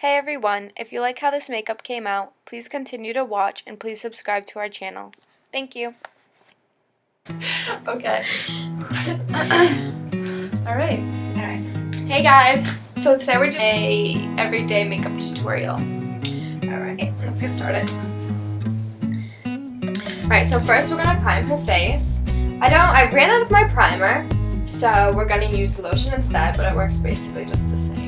Hey everyone, if you like how this makeup came out, please continue to watch and please subscribe to our channel. Thank you. Okay. Alright. Hey guys, so today we're doing a everyday makeup tutorial. Alright, let's get started. Alright, so first we're gonna prime her face. I ran out of my primer, so we're gonna use lotion instead, but it works basically just the same.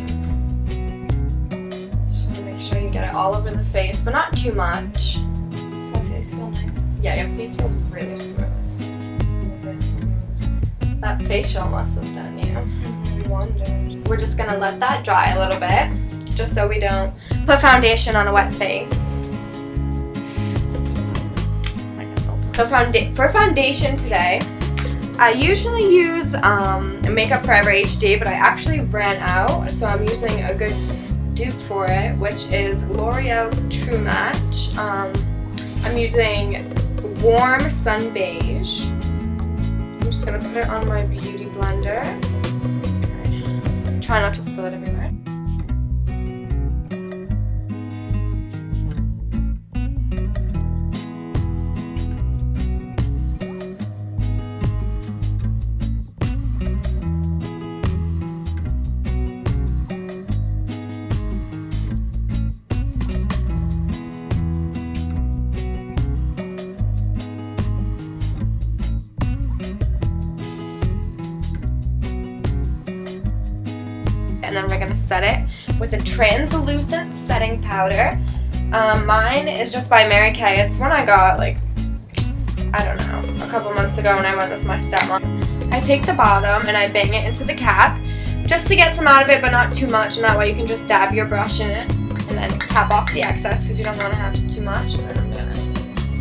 Just wanna make sure you get it all over the face, but not too much. Does my face feel nice? Yeah, your face feels really smooth. That facial must have done you wonders. We're just gonna let that dry a little bit, just so we don't put foundation on a wet face. For foundation today, I usually use Makeup Forever HD, but I actually ran out, so I'm using a good dupe for it, which is L'Oreal's True Match. I'm using Warm Sun Beige. I'm just gonna put it on my beauty blender. Try not to spill it everywhere. And then we're gonna set it with a translucent setting powder. Mine is just by Mary Kay. It's one I got like, I don't know, a couple months ago when I went with my stepmom. I take the bottom and I bang it into the cap just to get some out of it, but not too much, and that way you can just dab your brush in it and then tap off the excess because you don't want to have too much. And then I'm gonna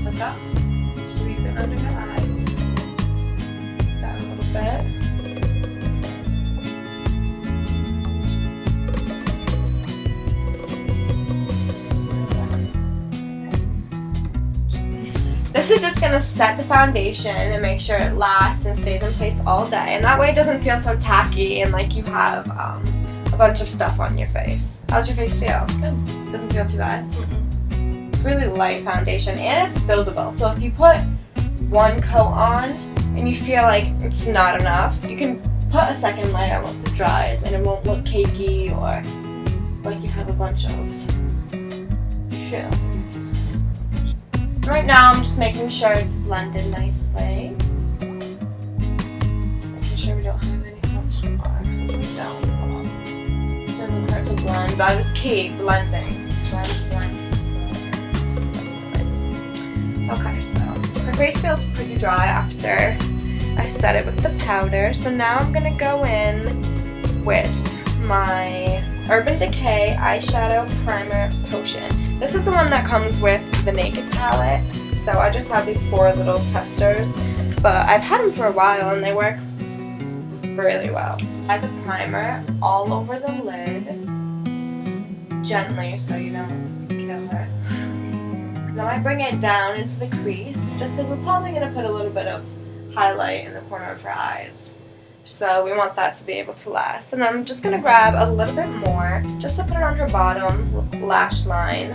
put that, sweep it under my eyes, that a little bit. This is just going to set the foundation and make sure it lasts and stays in place all day. And that way it doesn't feel so tacky and like you have a bunch of stuff on your face. How's your face feel? Good. Doesn't feel too bad? Mm-mm. It's really light foundation and it's buildable. So if you put one coat on and you feel like it's not enough, you can put a second layer once it dries and it won't look cakey or like you have a bunch of shit. Right now I'm just making sure it's blended nicely. Making sure we don't have any harsh marks, which we don't. It doesn't hurt to blend. That is key, blending. Blend. Okay, so her face feels pretty dry after I set it with the powder. So now I'm going to go in with my Urban Decay Eyeshadow Primer Potion. This is the one that comes with the Naked palette, so I just have these 4 little testers, but I've had them for a while and they work really well. I have the primer all over the lid, gently so you don't kill her. Then I bring it down into the crease, just because we're probably going to put a little bit of highlight in the corner of her eyes. So we want that to be able to last. And then I'm just going to grab a little bit more, just to put it on her bottom lash line.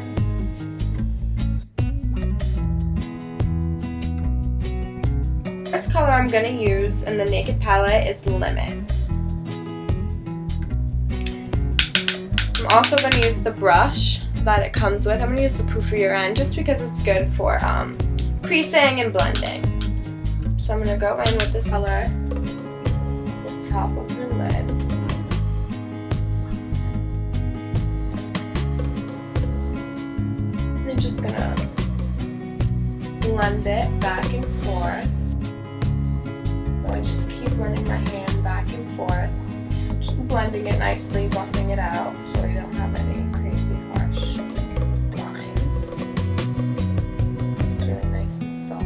First color I'm going to use in the Naked palette is Lemon. I'm also going to use the brush that it comes with. I'm going to use the Proofier end just because it's good for creasing and blending. So I'm going to go in with this color. Top of her lid. I'm just gonna blend it back and forth. So I just keep running my hand back and forth, just blending it nicely, buffing it out so you don't have any crazy harsh lines. It's really nice and soft.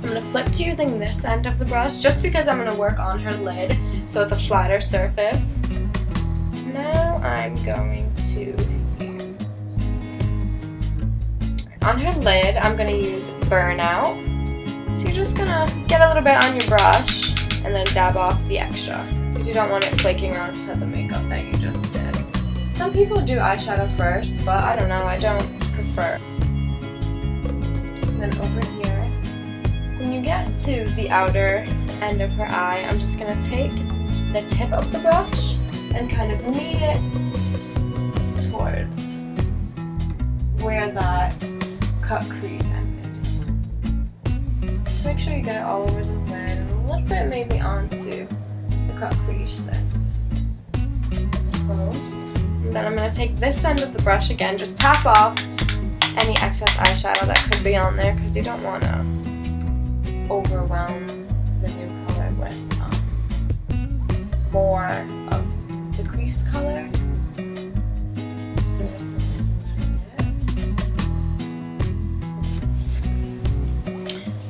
I'm going to flip to using this end of the brush just because I'm going to work on her lid so it's a flatter surface. Now I'm going to use, on her lid, I'm going to use Burnout. So you're just going to get a little bit on your brush and then dab off the extra because you don't want it flaking onto the makeup that you just did. Some people do eyeshadow first, but I don't know, I don't prefer. And then over here, when you get to the outer end of her eye, I'm just going to take the tip of the brush and kind of knead it towards where that cut crease ended. Just make sure you get it all over the lid and a little bit maybe onto the cut crease. It's close. And then I'm going to take this end of the brush again, just tap off any excess eyeshadow that could be on there because you don't want to overwhelm the new color with more of the crease color. So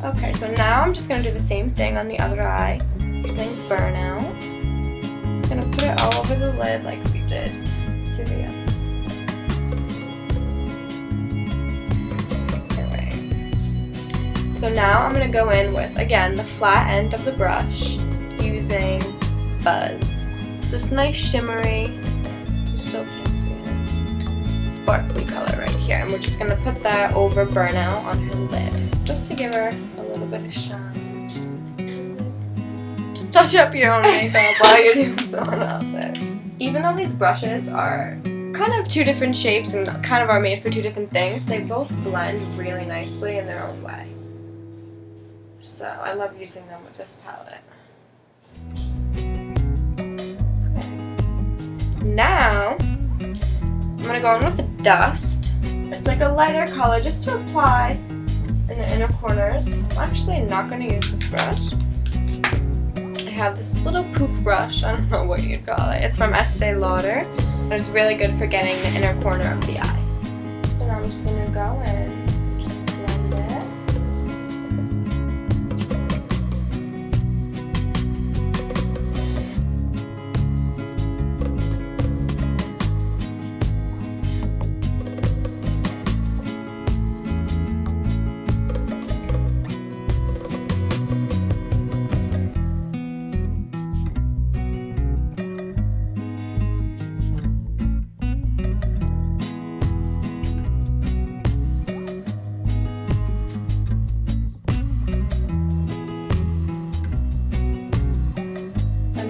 okay, so now I'm just going to do the same thing on the other eye using Burnout. Just going to put it all over the lid like we did to the other. So now I'm going to go in with, again, the flat end of the brush using Buzz. It's this nice shimmery, you still can't see it, sparkly color right here. And we're just going to put that over Burnout on her lid, just to give her a little bit of shine. Just touch up your own makeup while you're doing someone else's. Even though these brushes are kind of two different shapes and kind of are made for two different things, they both blend really nicely in their own way. So I love using them with this palette. Okay. Now I'm going to go in with the dust. It's like a lighter color just to apply in the inner corners. I'm actually not going to use this brush. I have this little poof brush. I don't know what you'd call it. It's from Estee Lauder. And it's really good for getting the inner corner of the eye. So now I'm just going to go in.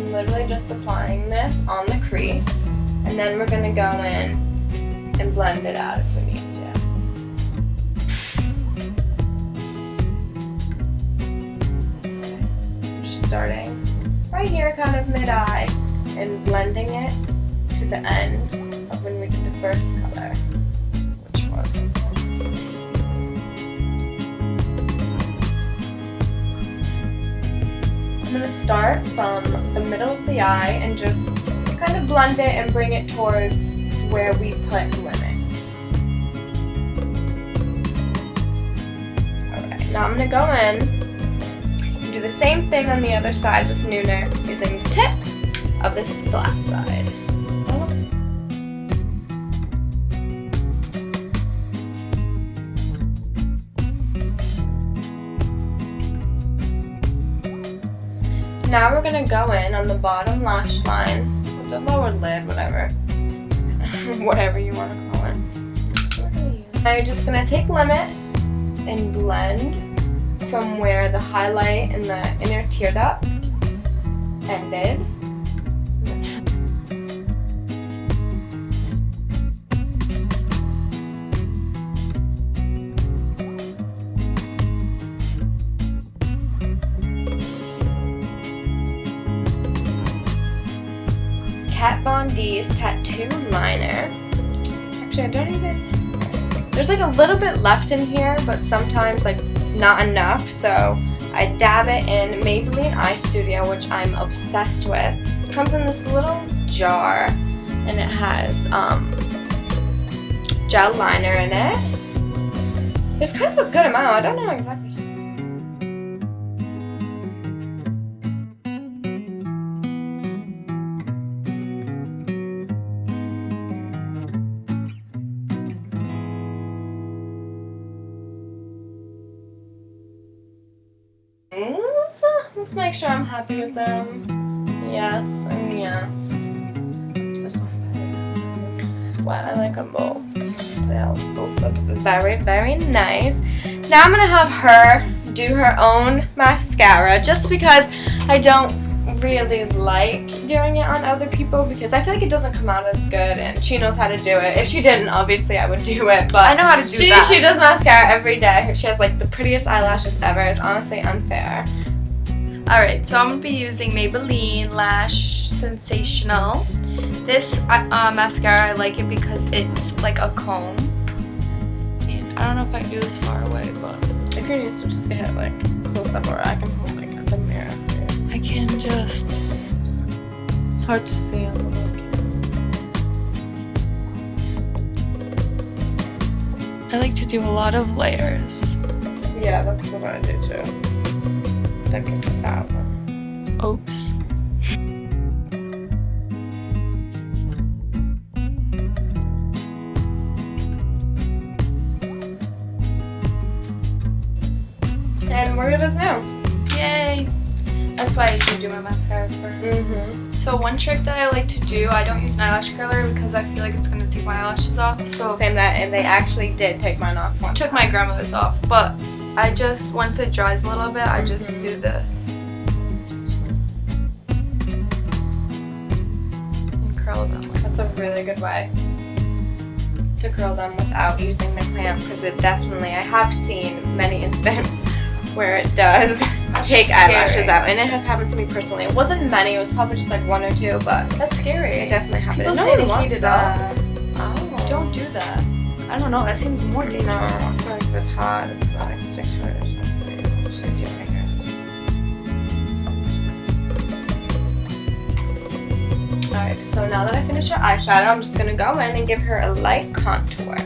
Literally just applying this on the crease, and then we're going to go in and blend it out if we need to. Just starting right here, kind of mid-eye, and blending it to the end of when we did the first color, which was I'm going to start from the middle of the eye and just kind of blend it and bring it towards where we put limit. Alright, now I'm going to go in and do the same thing on the other side with Nooner using the tip of this flat side. Now we're going to go in on the bottom lash line with the lower lid, whatever. Whatever you want to call it. Now you're just going to take Limit and blend from where the highlight and the inner tear duct ended. Kat Von D's Tattoo Liner. Actually, I don't even... There's like a little bit left in here, but sometimes like not enough, so I dab it in Maybelline Eye Studio, which I'm obsessed with. It comes in this little jar, and it has gel liner in it. There's kind of a good amount. I don't know exactly. Let's make sure I'm happy with them. Yes and yes. Wow, I like them both. Yeah, both look very, very nice. Now I'm gonna have her do her own mascara just because I don't really like doing it on other people because I feel like it doesn't come out as good and she knows how to do it. If she didn't, obviously I would do it, but I know how to do that. She does mascara every day. She has like the prettiest eyelashes ever. It's honestly unfair. Alright, so I'm going to be using Maybelline Lash Sensational. This mascara, I like it because it's like a comb. And I don't know if I can do this far away, but If you're used to just get like close up or I can hold like the mirror. I can just... It's hard to see on the look. I like to do a lot of layers. Yeah, that's what I do too. I think it's 1,000. Oops. And we're good as new. Yay! That's why I usually do my mascara first. Mm-hmm. So one trick that I like to do, I don't use an eyelash curler because I feel like it's going to take my eyelashes off. So Same that, and they actually did take mine off I once. took my grandmother's off, but I just, once it dries a little bit, I just Mhm. do this. And curl them. That's a really good way to curl them without using the clamp because it definitely, I have seen many instances where it does take eyelashes scary. out, and it has happened to me personally. It wasn't many, it was probably just like 1 or 2, but That's scary. it definitely happened. People No say one to wants heat it that. Oh. Don't do that. I don't know, that seems more No, dangerous. I feel like if it's hot, it's not like 6 foot or something. Just use your fingers. Alright, so now that I finished her eyeshadow, I'm just going to go in and give her a light contour.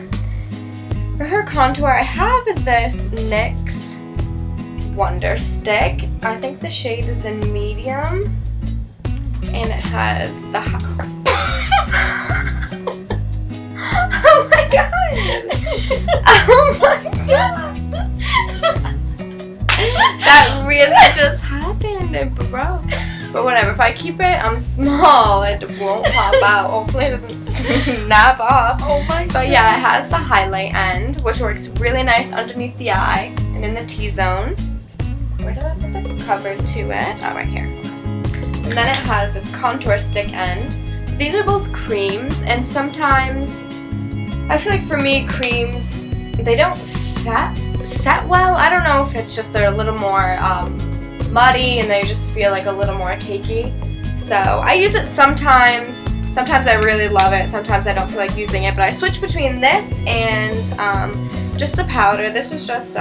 For her contour, I have this NYX Wonder Stick. I think the shade is in medium. And it has the... Oh my god! Oh my god! That really just happened, bro. But whatever, if I keep it small, it won't pop out. Hopefully it doesn't snap off. Oh my god. But yeah, it has the highlight end, which works really nice underneath the eye and in the T-zone. Where did I put the cover to it? Oh, right here. And then it has this contour stick end. These are both creams, and sometimes I feel like for me, creams, they don't set well. I don't know if it's just they're a little more muddy and they just feel like a little more cakey. So I use it sometimes. Sometimes I really love it. Sometimes I don't feel like using it. But I switch between this and just a powder. This is just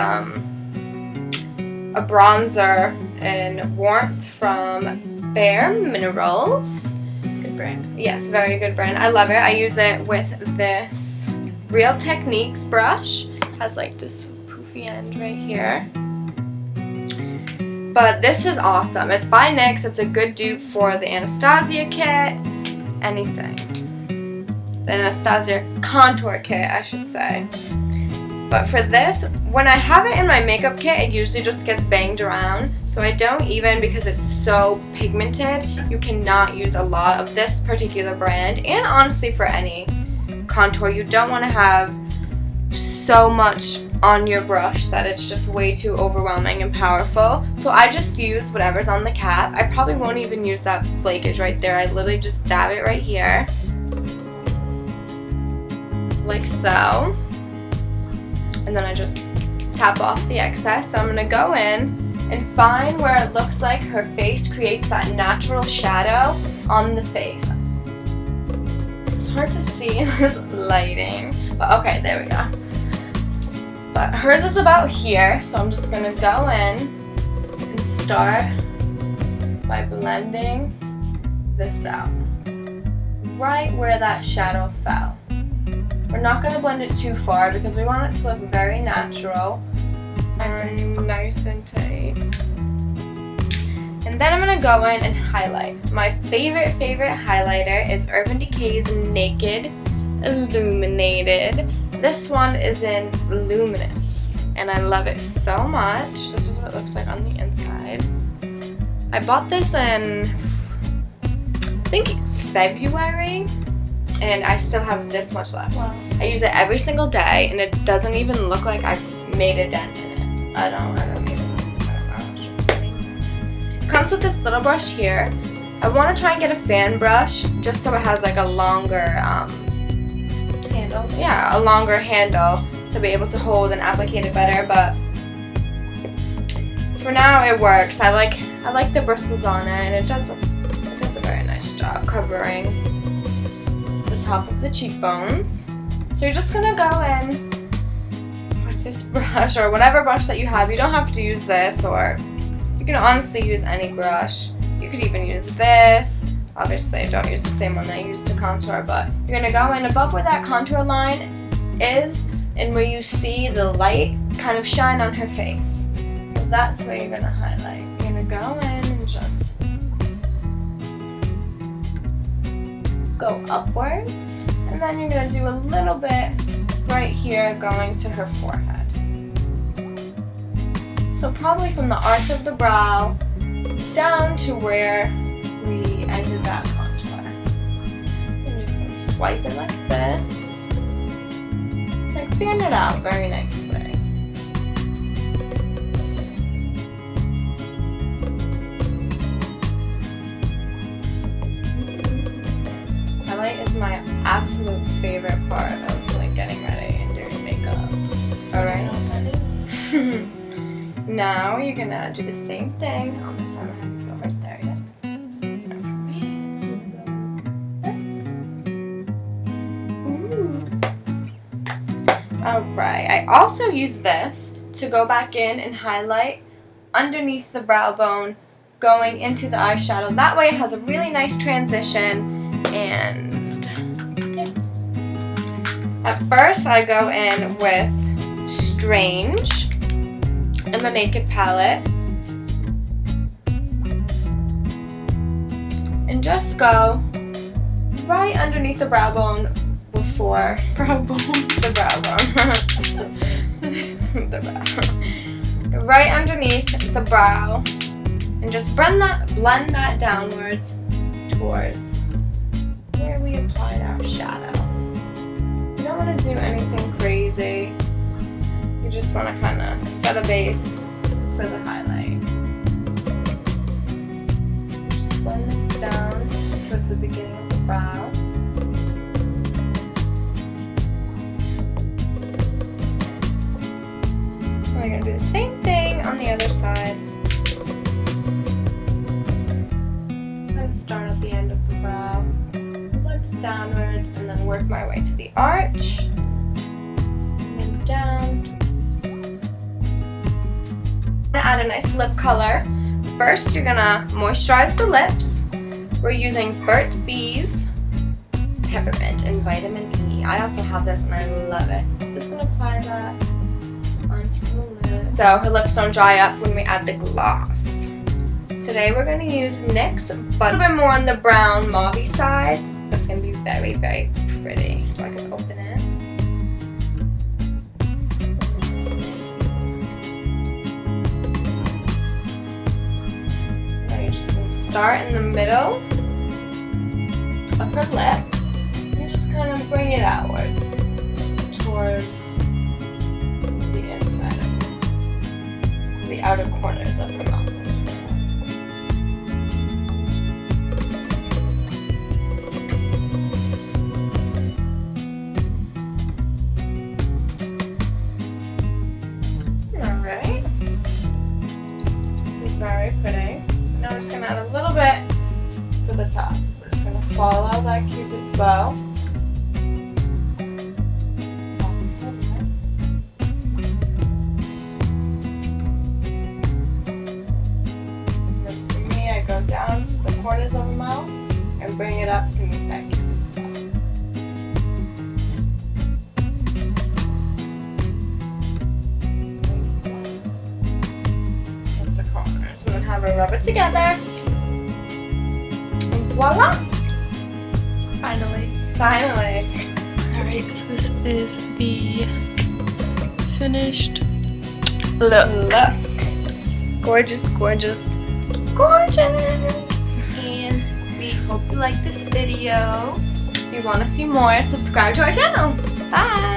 a bronzer in Warmth from Bare Minerals. Good brand. Yes, very good brand. I love it. I use it with this Real Techniques brush. It has like this poofy end right here. But this is awesome. It's by NYX. It's a good dupe for the Anastasia kit. Anything. The Anastasia contour kit, I should say. But for this, when I have it in my makeup kit, it usually just gets banged around. So I don't even, because it's so pigmented, you cannot use a lot of this particular brand. And honestly, for any contour, you don't want to have so much on your brush that it's just way too overwhelming and powerful. So I just use whatever's on the cap. I probably won't even use that flakage right there. I literally just dab it right here. Like so. And then I just tap off the excess. Then I'm going to go in and find where it looks like her face creates that natural shadow on the face. It's hard to see in this lighting. But okay, there we go. But hers is about here, so I'm just going to go in and start by blending this out. Right where that shadow fell. We're not going to blend it too far because we want it to look very natural and nice and tight. And then I'm going to go in and highlight. My favorite highlighter is Urban Decay's Naked Illuminated. This one is in Luminous, and I love it so much. This is what it looks like on the inside. I bought this in, I think, February, and I still have this much left. Wow. I use it every single day, and it doesn't even look like I've made a dent in it. I don't even know. It's just funny. It comes with this little brush here. I want to try and get a fan brush just so it has like a longer Handle. yeah, a longer handle to be able to hold and applicate it better, but for now it works. I like the bristles on it, and it does a very nice job covering the top of the cheekbones. So you're just gonna go in with this brush or whatever brush that you have. You don't have to use this, or you can honestly use any brush. You could even use this. Obviously, I don't use the same one I used to contour, but you're gonna go in above where that contour line is and where you see the light kind of shine on her face. So that's where you're gonna highlight. You're gonna go in and just go upwards, and then you're gonna do a little bit right here going to her forehead. So probably from the arch of the brow down to where we ended that contour. I'm just going to swipe it like this. Like fan it out very nicely. Highlight is my absolute favorite part of like getting ready and doing makeup. Alright? Now you're gonna do the same thing on the side. Go right there, yeah. Alright, I also use this to go back in and highlight underneath the brow bone going into the eyeshadow. That way it has a really nice transition, and yeah. At first I go in with Strange and the Naked palette and just go right underneath the brow bone before the brow. Right underneath the brow, and just blend that downwards towards where we applied our shadow. You don't want to do anything crazy. You just want to kind of set a base for the highlight. Just blend this down towards the beginning of the brow. We're going to do the same thing on the other side. I'm going to start at the end of the brow, blend it downward, and then work my way to the arch, and then down. I'm going to add a nice lip color. First, you're going to moisturize the lips. We're using Burt's Bees Peppermint and Vitamin E. I also have this and I love it. I'm just going to apply that onto the lip so her lips don't dry up when we add the gloss. Today we're going to use NYX, but a little bit more on the brown mauvey side. It's going to be very, very pretty. So I can open it. Now you're just going to start in the middle of her lip. You're just going to bring it outwards towards the outer corners of her mouth. Alright. It's very pretty. Now we're just going to add a little bit to the top. We're just going to follow that Cupid's bow. Down to the corners of the mouth and bring it up to meet that Cupid's bow. That's the corners, and then have her rub it together. And voila! Finally. Alright, so this is the finished look. Gorgeous, gorgeous. gorgeous. And we hope you like this video. If you want to see more, subscribe to our channel. Bye!